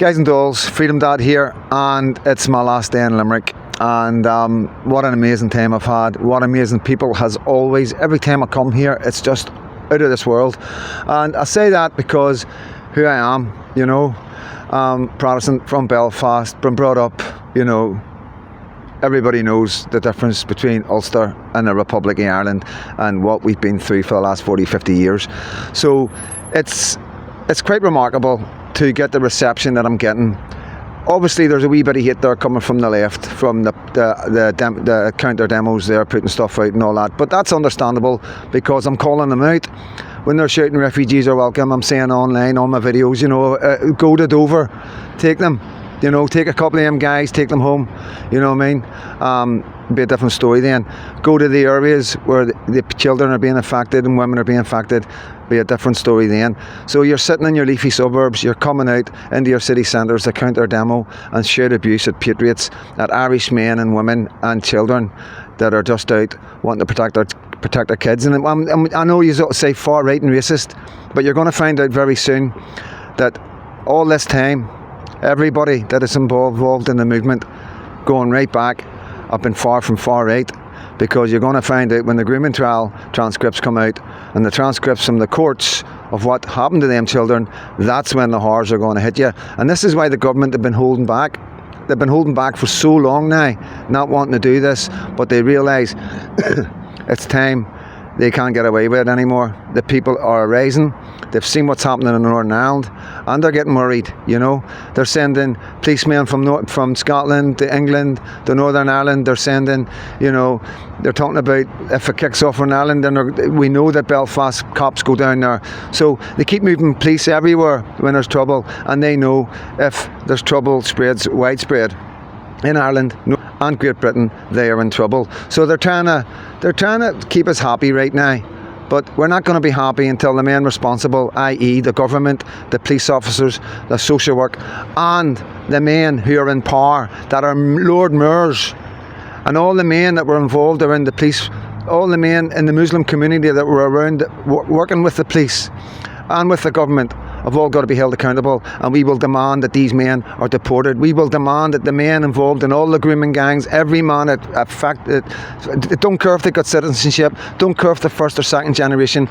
Guys and dolls, Freedom Dad here, and it's my last day in Limerick. And what an amazing time I've had. What amazing people has always, every time I come here, it's just out of this world. And I say that because who I am, Protestant from Belfast, been brought up, everybody knows the difference between Ulster and the Republic of Ireland and what we've been through for the last 40, 50 years. So it's quite remarkable to get the reception that I'm getting. Obviously there's a wee bit of hate there coming from the left, from the counter demos there, putting stuff out and all that, but that's understandable because I'm calling them out. When they're shouting refugees are welcome, I'm saying online on my videos, go to Dover, take them, take a couple of them guys, take them home, you know what I mean? Be a different story then. Go to the areas where the children are being affected and women are being affected, be a different story then. So you're sitting in your leafy suburbs, you're coming out into your city centres to counter demo and shout abuse at patriots, at Irish men and women and children that are just out wanting to protect their kids. And I know you say far right and racist, but you're going to find out very soon that all this time, everybody that is involved in the movement, going right back, I've been far from far right, because you're going to find out when the grooming trial transcripts come out and the transcripts from the courts of what happened to them children, that's when the horrors are going to hit you. And this is why the government have been holding back. They've been holding back for so long now, not wanting to do this, but they realise it's time. They can't get away with it anymore. The people are rising. They've seen what's happening in Northern Ireland, and they're getting worried. They're sending policemen from Scotland to England to Northern Ireland. They're sending, they're talking about if it kicks off in Ireland, then we know that Belfast cops go down there. So they keep moving police everywhere when there's trouble, and they know if there's trouble spreads widespread in Ireland and Great Britain, they are in trouble. So they're trying to keep us happy right now. But we're not going to be happy until the men responsible, i.e. the government, the police officers, the social work, and the men who are in power, that are Lord Mayors, and all the men that were involved around the police, all the men in the Muslim community that were around working with the police and with the government, have all got to be held accountable, and we will demand that these men are deported. We will demand that the men involved in all the grooming gangs, every man affected, don't care if they got citizenship, don't care if they're first or second generation,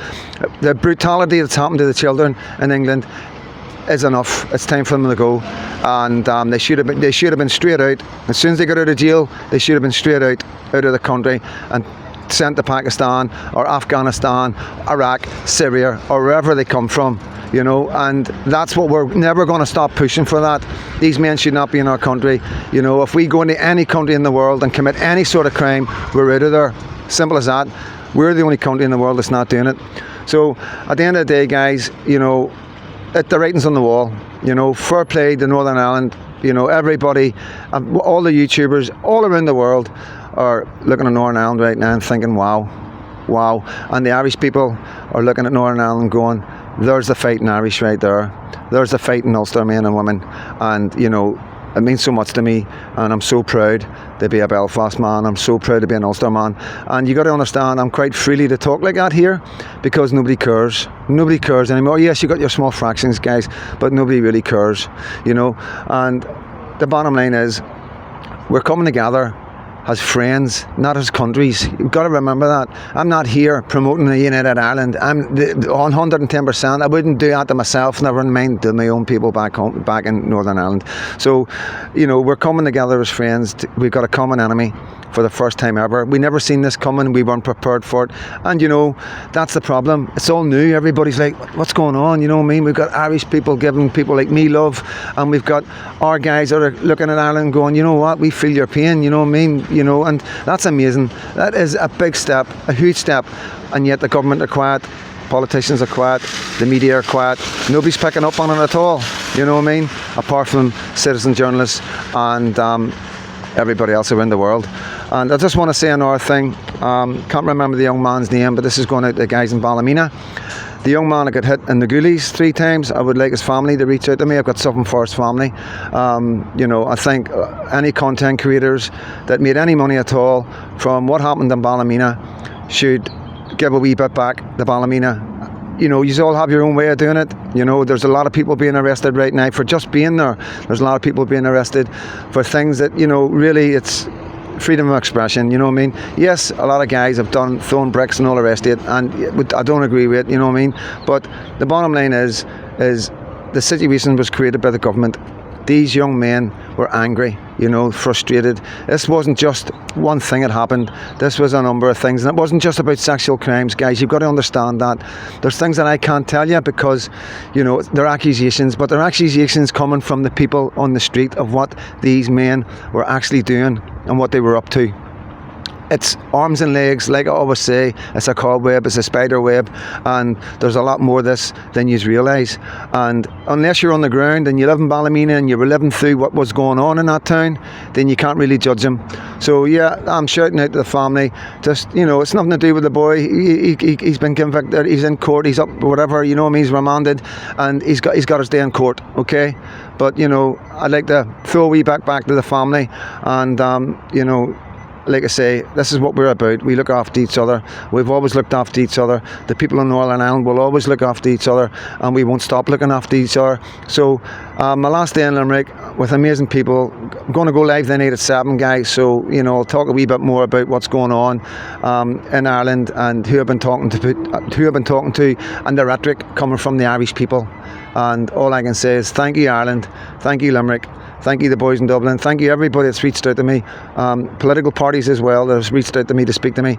the brutality that's happened to the children in England is enough. It's time for them to go, and they should have been straight out. As soon as they got out of jail, they should have been straight out of the country and sent to Pakistan or Afghanistan, Iraq, Syria, or wherever they come from. And that's what we're never going to stop pushing for. That these men should not be in our country. If we go into any country in the world and commit any sort of crime, we're out of there. Simple as that. We're the only country in the world that's not doing it. So at the end of the day, guys, the writing's on the wall. Fair play to Northern Ireland. Everybody, all the YouTubers all around the world are looking at Northern Ireland right now and thinking, wow. And the Irish people are looking at Northern Ireland going, there's the fighting Irish right there. There's the fighting Ulster men and women. And, it means so much to me. And I'm so proud to be a Belfast man. I'm so proud to be an Ulster man. And you got to understand, I'm quite freely to talk like that here because nobody cares. Nobody cares anymore. Yes, you got your small fractions, guys, but nobody really cares, And the bottom line is, we're coming together as friends, not as countries. You've got to remember that. I'm not here promoting the United Ireland. I'm 110%. I wouldn't do that to myself, never mind to my own people back home, back in Northern Ireland. So, we're coming together as friends. We've got a common enemy for the first time ever. We never seen this coming. We weren't prepared for it. And, that's the problem. It's all new. Everybody's like, what's going on? You know what I mean? We've got Irish people giving people like me love. And we've got our guys that are looking at Ireland going, you know what? We feel your pain. You know what I mean? And that's amazing. That is a big step, a huge step. And yet the government are quiet. Politicians are quiet. The media are quiet. Nobody's picking up on it at all. You know what I mean? Apart from citizen journalists and everybody else around the world. And I just want to say another thing. Can't remember the young man's name, but this is going out to the guys in Ballymena. The young man that got hit in the Goolies 3 times, I would like his family to reach out to me. I've got something for his family. I think any content creators that made any money at all from what happened in Ballymena should give a wee bit back to Ballymena you know, you all have your own way of doing it. You know, there's a lot of people being arrested right now for just being there. There's a lot of people being arrested for things that, you know, really it's freedom of expression, you know what I mean? Yes, a lot of guys have thrown bricks and all the rest of it, and I don't agree with it, you know what I mean? But the bottom line is the situation was created by the government. These young men were angry, you know, frustrated. This wasn't just one thing that happened. This was a number of things. And it wasn't just about sexual crimes, guys. You've got to understand that. There's things that I can't tell you because, you know, they're accusations, but they're accusations coming from the people on the street of what these men were actually doing and what they were up to. It's arms and legs, like I always say. It's a cobweb, it's a spider web, and there's a lot more of this than you realise. And unless you're on the ground and you live in Ballymena and you were living through what was going on in that town, then you can't really judge them. So yeah, I'm shouting out to the family. Just, you know, it's nothing to do with the boy. He's been convicted. He's in court. He's up, whatever. You know him. He's remanded, and he's got his day in court. Okay, but you know, I'd like to throw a wee back to the family, and you know, like I say, this is what we're about. We look after each other. We've always looked after each other. The people in Northern Ireland will always look after each other, and we won't stop looking after each other. So my last day in Limerick with amazing people. I'm going to go live tonight at 7, guys. So, you know, I'll talk a wee bit more about what's going on in Ireland and who I've been talking to, and the rhetoric coming from the Irish people. And all I can say is thank you, Ireland. Thank you, Limerick. Thank you, the boys in Dublin. Thank you, everybody that's reached out to me. Political parties as well that has reached out to me to speak to me.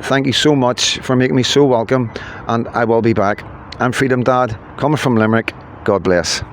Thank you so much for making me so welcome, and I will be back. I'm Freedom Dad, coming from Limerick. God bless.